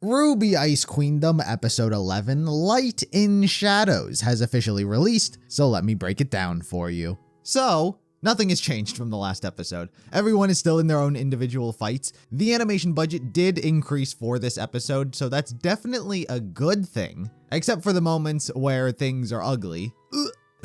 RWBY Ice Queendom Episode 11, Light in Shadows, has officially released, so let me break it down for you. So, nothing has changed from the last episode. Everyone is still in their own individual fights. The animation budget did increase for this episode, so that's definitely a good thing, except for the moments where things are ugly.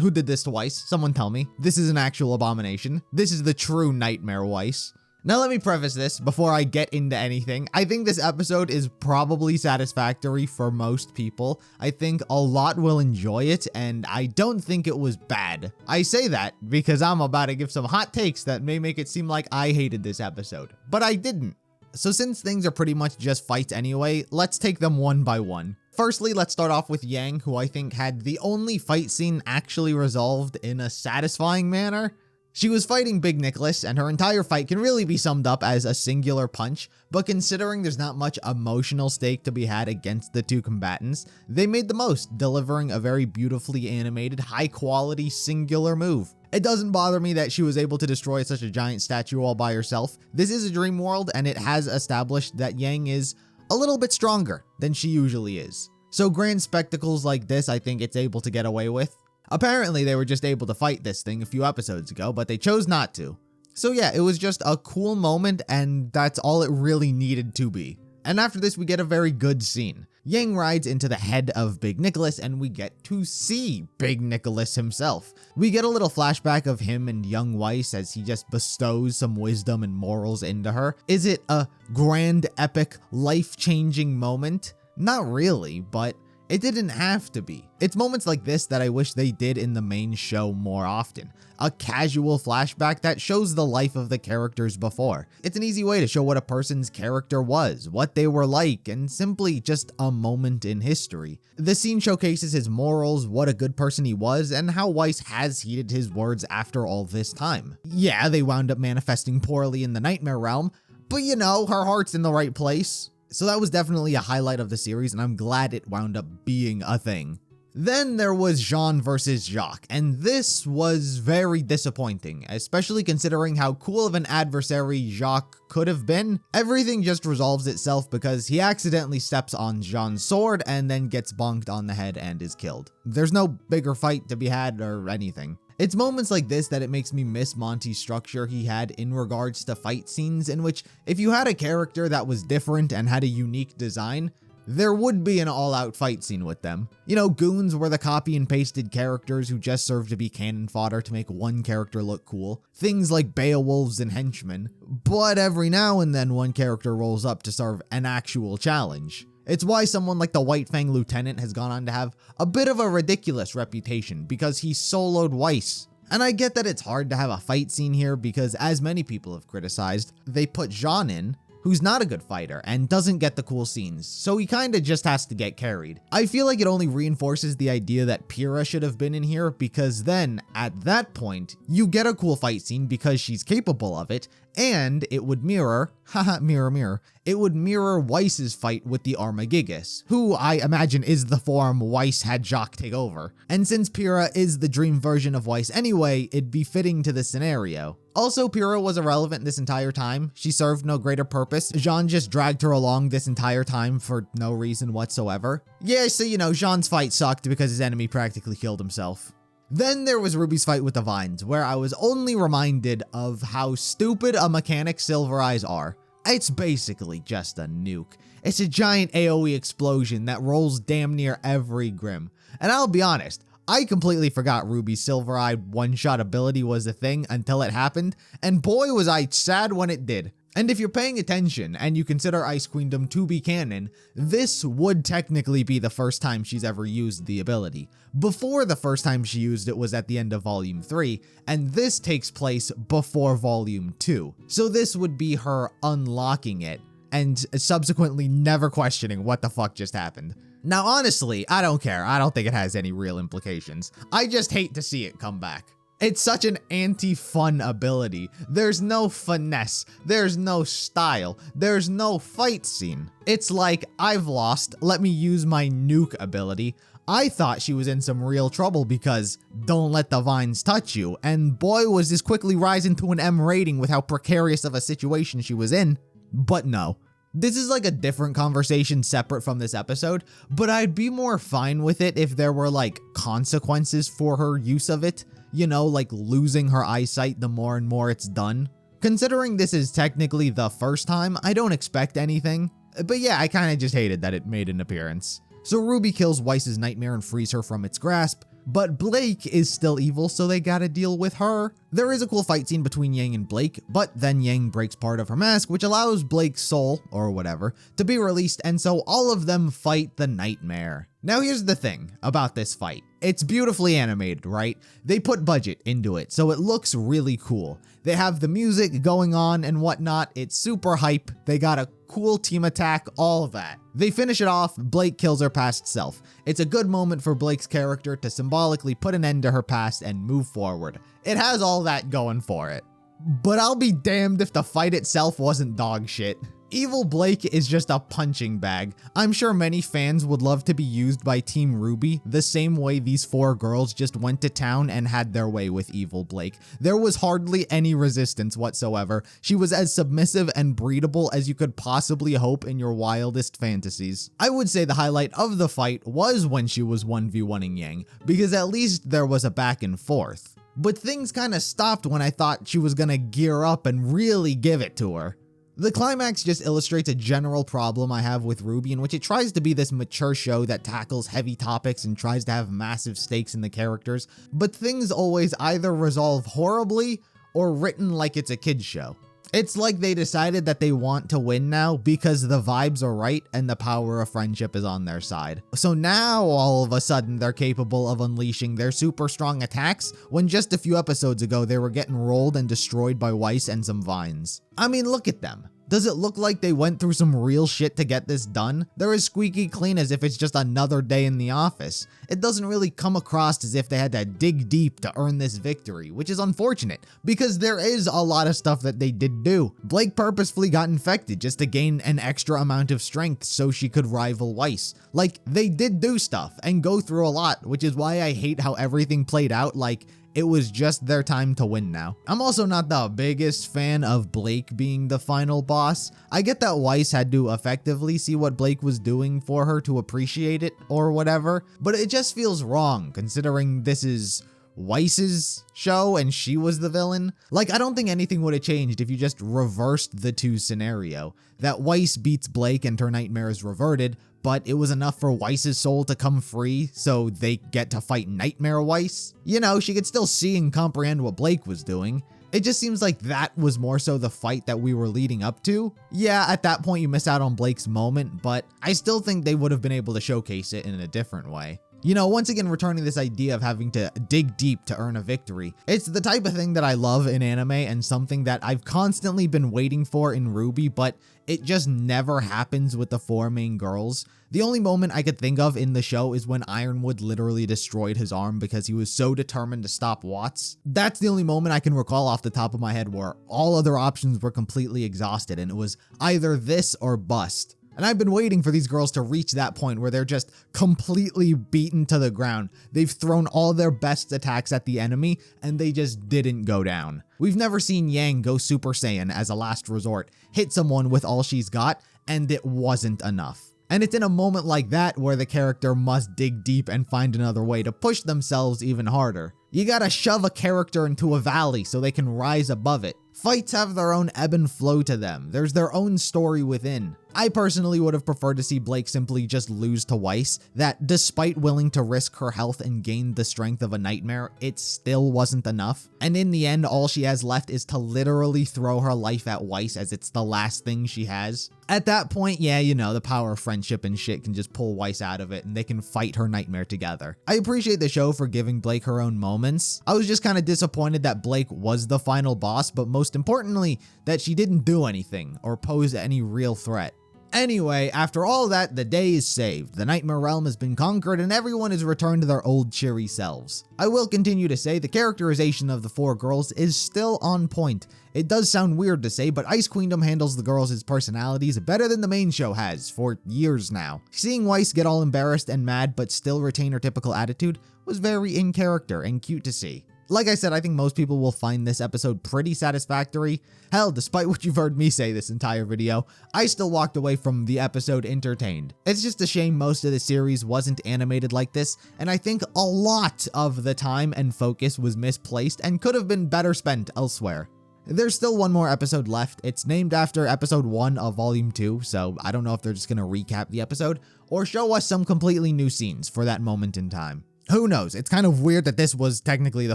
Who did this to Weiss? Someone tell me. This is an actual abomination. This is the true nightmare Weiss. Now let me preface this before I get into anything. I think this episode is probably satisfactory for most people. I think a lot will enjoy it, and I don't think it was bad. I say that because I'm about to give some hot takes that may make it seem like I hated this episode, but I didn't. So since things are pretty much just fights anyway, let's take them one by one. Firstly, let's start off with Yang, who I think had the only fight scene actually resolved in a satisfying manner. She was fighting Big Nicholas, and her entire fight can really be summed up as a singular punch, but considering there's not much emotional stake to be had against the two combatants, they made the most, delivering a very beautifully animated, high-quality, singular move. It doesn't bother me that she was able to destroy such a giant statue all by herself. This is a dream world, and it has established that Yang is a little bit stronger than she usually is. So grand spectacles like this, I think it's able to get away with. Apparently, they were just able to fight this thing a few episodes ago, but they chose not to. So yeah, it was just a cool moment, and that's all it really needed to be. And after this, we get a very good scene. Yang rides into the head of Big Nicholas, and we get to see Big Nicholas himself. We get a little flashback of him and young Weiss as he just bestows some wisdom and morals into her. Is it a grand, epic, life-changing moment? Not really, but it didn't have to be. It's moments like this that I wish they did in the main show more often. A casual flashback that shows the life of the characters before. It's an easy way to show what a person's character was, what they were like, and simply just a moment in history. The scene showcases his morals, what a good person he was, and how Weiss has heeded his words after all this time. Yeah, they wound up manifesting poorly in the nightmare realm, but you know, her heart's in the right place. So that was definitely a highlight of the series, and I'm glad it wound up being a thing. Then there was Jean versus Jacques, and this was very disappointing, especially considering how cool of an adversary Jacques could have been. Everything just resolves itself because he accidentally steps on Jean's sword and then gets bonked on the head and is killed. There's no bigger fight to be had or anything. It's moments like this that it makes me miss Monty's structure he had in regards to fight scenes, in which if you had a character that was different and had a unique design, there would be an all-out fight scene with them. You know, goons were the copy and pasted characters who just served to be cannon fodder to make one character look cool. Things like Beowulfs and henchmen. But every now and then one character rolls up to serve an actual challenge. It's why someone like the White Fang Lieutenant has gone on to have a bit of a ridiculous reputation because he soloed Weiss. And I get that it's hard to have a fight scene here because, as many people have criticized, they put Jean in, who's not a good fighter and doesn't get the cool scenes, so he kinda just has to get carried. I feel like it only reinforces the idea that Pyrrha should have been in here, because then, at that point, you get a cool fight scene because she's capable of it, and it would mirror, mirror, it would mirror Weiss's fight with the Armagigas, who I imagine is the form Weiss had Jacques take over. And since Pyrrha is the dream version of Weiss anyway, it'd be fitting to the scenario. Also, Pyrrha was irrelevant this entire time. She served no greater purpose. Jean just dragged her along this entire time for no reason whatsoever. Yeah, so you know, Jean's fight sucked because his enemy practically killed himself. Then there was RWBY's fight with the Vines, where I was only reminded of how stupid a mechanic Silver Eyes are. It's basically just a nuke. It's a giant AoE explosion that rolls damn near every Grim. And I'll be honest, I completely forgot RWBY's Silver Eye one-shot ability was a thing until it happened, and boy was I sad when it did. And if you're paying attention and you consider Ice Queendom to be canon, this would technically be the first time she's ever used the ability. Before the first time she used it was at the end of Volume 3, and this takes place before Volume 2. So this would be her unlocking it, and subsequently never questioning what the fuck just happened. Now honestly, I don't care, I don't think it has any real implications. I just hate to see it come back. It's such an anti-fun ability. There's no finesse, there's no style, there's no fight scene. It's like, I've lost, let me use my nuke ability. I thought she was in some real trouble because don't let the vines touch you, and boy was this quickly rising to an M rating with how precarious of a situation she was in. But no. This is like a different conversation separate from this episode, but I'd be more fine with it if there were like consequences for her use of it, you know, like losing her eyesight the more and more it's done. Considering this is technically the first time, I don't expect anything, but yeah, I kind of just hated that it made an appearance. So RWBY kills Weiss's nightmare and frees her from its grasp, but Blake is still evil, so they gotta deal with her. There is a cool fight scene between Yang and Blake, but then Yang breaks part of her mask, which allows Blake's soul, or whatever, to be released, and so all of them fight the nightmare. Now here's the thing about this fight. It's beautifully animated, right? They put budget into it, so it looks really cool. They have the music going on and whatnot, it's super hype, they got a cool team attack, all of that. They finish it off, Blake kills her past self. It's a good moment for Blake's character to symbolically put an end to her past and move forward. It has all that going for it. But I'll be damned if the fight itself wasn't dog shit. Evil Blake is just a punching bag. I'm sure many fans would love to be used by Team RWBY the same way these 4 girls just went to town and had their way with Evil Blake. There was hardly any resistance whatsoever. She was as submissive and breedable as you could possibly hope in your wildest fantasies. I would say the highlight of the fight was when she was 1v1ing Yang, because at least there was a back and forth. But things kind of stopped when I thought she was gonna gear up and really give it to her. The climax just illustrates a general problem I have with RWBY, in which it tries to be this mature show that tackles heavy topics and tries to have massive stakes in the characters, but things always either resolve horribly or written like it's a kid's show. It's like they decided that they want to win now because the vibes are right and the power of friendship is on their side. So now all of a sudden they're capable of unleashing their super strong attacks when just a few episodes ago they were getting rolled and destroyed by Weiss and some vines. I mean, look at them. Does it look like they went through some real shit to get this done? They're as squeaky clean as if it's just another day in the office. It doesn't really come across as if they had to dig deep to earn this victory, which is unfortunate, because there is a lot of stuff that they did do. Blake purposefully got infected just to gain an extra amount of strength so she could rival Weiss. Like, they did do stuff and go through a lot, which is why I hate how everything played out like it was just their time to win now. I'm also not the biggest fan of Blake being the final boss. I get that Weiss had to effectively see what Blake was doing for her to appreciate it or whatever, but it just feels wrong considering this is Weiss's show and she was the villain. Like, I don't think anything would have changed if you just reversed the two scenario. That Weiss beats Blake and her nightmare is reverted, but it was enough for Weiss's soul to come free so they get to fight Nightmare Weiss. You know, she could still see and comprehend what Blake was doing. It just seems like that was more so the fight that we were leading up to. Yeah, at that point you miss out on Blake's moment, but I still think they would have been able to showcase it in a different way. You know, once again, returning this idea of having to dig deep to earn a victory. It's the type of thing that I love in anime and something that I've constantly been waiting for in RWBY, but it just never happens with the 4 main girls. The only moment I could think of in the show is when Ironwood literally destroyed his arm because he was so determined to stop Watts. That's the only moment I can recall off the top of my head where all other options were completely exhausted and it was either this or bust. And I've been waiting for these girls to reach that point where they're just completely beaten to the ground. They've thrown all their best attacks at the enemy and they just didn't go down. We've never seen Yang go Super Saiyan as a last resort, hit someone with all she's got, and it wasn't enough. And it's in a moment like that where the character must dig deep and find another way to push themselves even harder. You gotta shove a character into a valley so they can rise above it. Fights have their own ebb and flow to them. There's their own story within. I personally would have preferred to see Blake simply just lose to Weiss, that despite willing to risk her health and gain the strength of a nightmare, it still wasn't enough. And in the end, all she has left is to literally throw her life at Weiss as it's the last thing she has. At that point, yeah, you know, the power of friendship and shit can just pull Weiss out of it and they can fight her nightmare together. I appreciate the show for giving Blake her own moments. I was just kind of disappointed that Blake was the final boss, but most importantly, that she didn't do anything or pose any real threat. Anyway, after all that, the day is saved, the Nightmare Realm has been conquered, and everyone is returned to their old cheery selves. I will continue to say the characterization of the 4 girls is still on point. It does sound weird to say, but Ice Queendom handles the girls' personalities better than the main show has for years now. Seeing Weiss get all embarrassed and mad but still retain her typical attitude was very in character and cute to see. Like I said, I think most people will find this episode pretty satisfactory. Hell, despite what you've heard me say this entire video, I still walked away from the episode entertained. It's just a shame most of the series wasn't animated like this, and I think a lot of the time and focus was misplaced and could have been better spent elsewhere. There's still one more episode left. It's named after episode 1 of volume 2, so I don't know if they're just gonna recap the episode or show us some completely new scenes for that moment in time. Who knows? It's kind of weird that this was technically the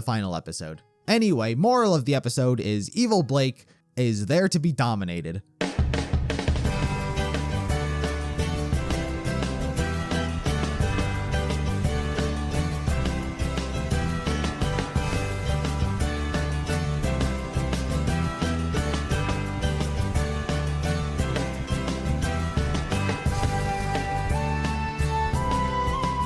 final episode. Anyway, moral of the episode is evil Blake is there to be dominated.